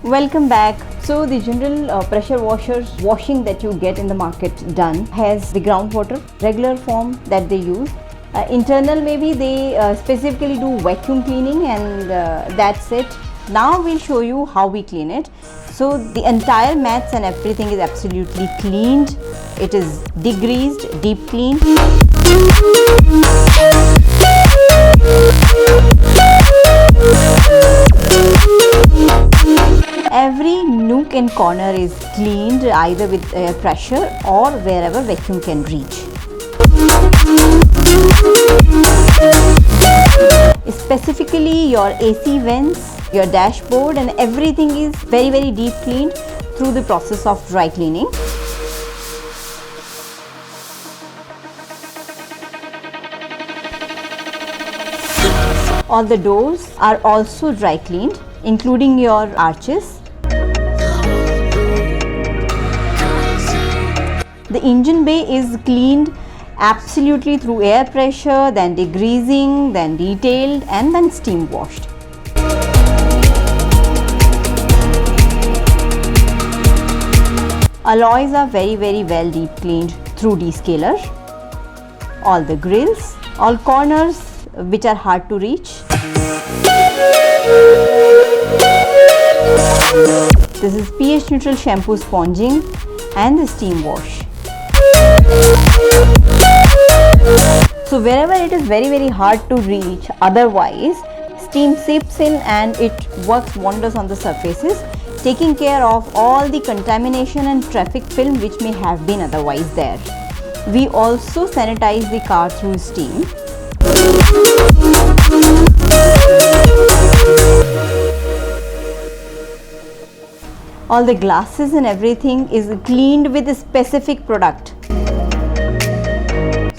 Welcome back. So the general pressure washers washing that you get in the market done has the groundwater regular form that they use. Internal maybe they specifically do vacuum cleaning and that's it. Now we'll show you how we clean it. So the entire mats and everything is absolutely cleaned. It is degreased, deep cleaned. Every nook and corner is cleaned either with air pressure or wherever vacuum can reach. Specifically your AC vents, your dashboard and everything is very deep cleaned through the process of dry cleaning. All the doors are also dry cleaned, including your arches. The engine bay is cleaned absolutely through air pressure, then degreasing, then detailed and then steam washed. Alloys are very well deep cleaned through descaler. All the grills, all corners which are hard to reach. This is pH neutral shampoo sponging and the steam wash. So wherever it is very hard to reach, otherwise steam seeps in and it works wonders on the surfaces, taking care of all the contamination and traffic film which may have been otherwise there. We also sanitize the car through steam. All the glasses and everything is cleaned with a specific product.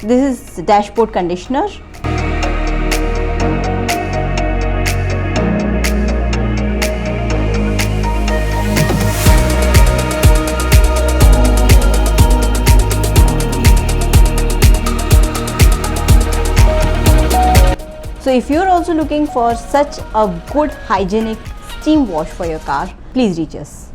So this is dashboard conditioner. So if you are also looking for such a good hygienic steam wash for your car, please reach us.